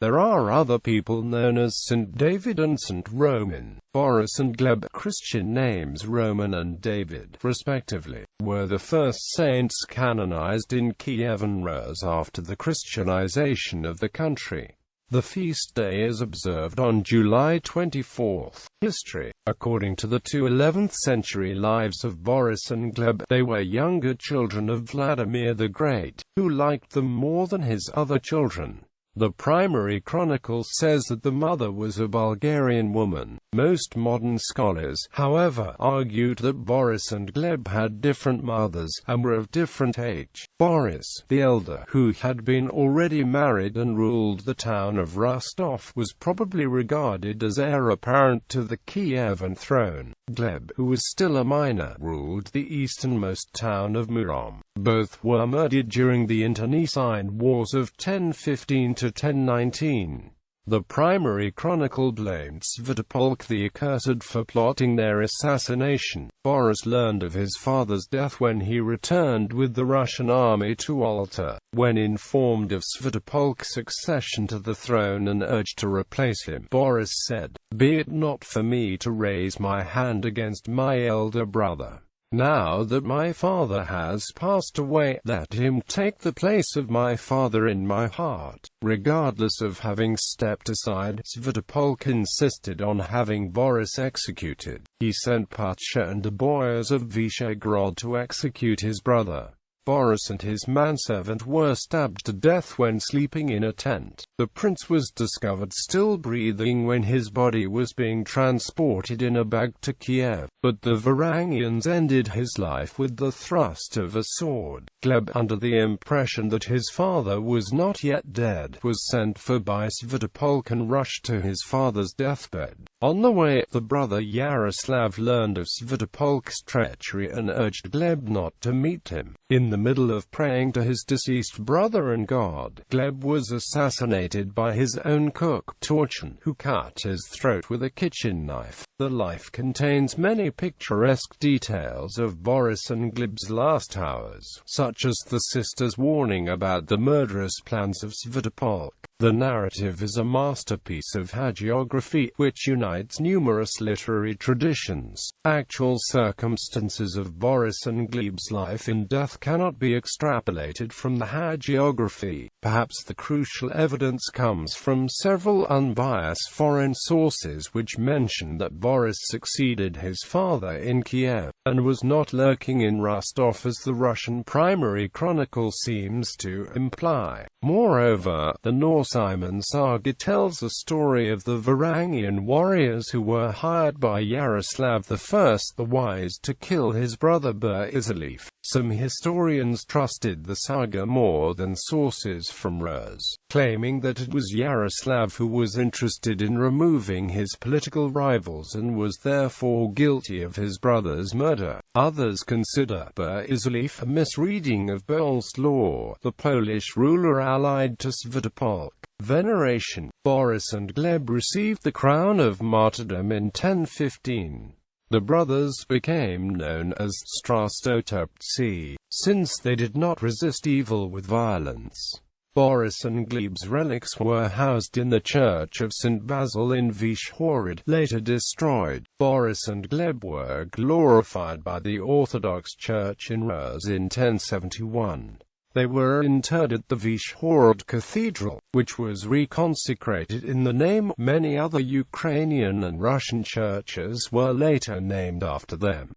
There are other people known as St. David and St. Roman. Boris and Gleb, Christian names Roman and David, respectively, were the first saints canonized in Kievan Rus after the Christianization of the country. The feast day is observed on July 24. History. According to the two 11th-century lives of Boris and Gleb, they were younger children of Vladimir the Great, who liked them more than his other children. The primary chronicle says that the mother was a Bulgarian woman. Most modern scholars, however, argued that Boris and Gleb had different mothers, and were of different age. Boris, the elder, who had been already married and ruled the town of Rostov, was probably regarded as heir apparent to the Kievan throne. Gleb, who was still a minor, ruled the easternmost town of Murom. Both were murdered during the internecine wars of 1015 to 1019. The primary chronicle blamed Svitopolk the Accursed for plotting their assassination. Boris learned of his father's death when he returned with the Russian army to Alta. When informed of Svitopolk's succession to the throne and urged to replace him, Boris said, "Be it not for me to raise my hand against my elder brother. Now that my father has passed away, let him take the place of my father in my heart." Regardless of having stepped aside, Svitopolk insisted on having Boris executed. He sent Pacha and the boyars of Visegrad to execute his brother. Boris and his manservant were stabbed to death when sleeping in a tent. The prince was discovered still breathing when his body was being transported in a bag to Kiev, but the Varangians ended his life with the thrust of a sword. Gleb, under the impression that his father was not yet dead, was sent for by Svitopolk and rushed to his father's deathbed. On the way, the brother Yaroslav learned of Svitopolk's treachery and urged Gleb not to meet him. In the middle of praying to his deceased brother and God, Gleb was assassinated by his own cook, Torchen, who cut his throat with a kitchen knife. The life contains many picturesque details of Boris and Gleb's last hours, such as the sisters warning about the murderous plans of Svitopolk. The narrative is a masterpiece of hagiography, which unites numerous literary traditions. Actual circumstances of Boris and Gleb's life and death cannot be extrapolated from the hagiography. Perhaps the crucial evidence comes from several unbiased foreign sources which mention that Boris succeeded his father in Kiev, and was not lurking in Rostov as the Russian primary chronicle seems to imply. Moreover, the Norse Simon saga tells a story of the Varangian warriors who were hired by Yaroslav I the Wise to kill his brother Borislev. Some historians trusted the saga more than sources from Rus, claiming that it was Yaroslav who was interested in removing his political rivals and was therefore guilty of his brother's murder. Others consider Borislev a misreading of Bols law, the Polish ruler allied to Svitopolk. Veneration. Boris and Gleb received the crown of martyrdom in 1015. The brothers became known as Strastotupci, since they did not resist evil with violence. Boris and Gleb's relics were housed in the church of St. Basil in Vyshhorod, later destroyed. Boris and Gleb were glorified by the Orthodox Church in Rus in 1071. They were interred at the Vyshhorod Cathedral, which was reconsecrated in the name. Many other Ukrainian and Russian churches were later named after them.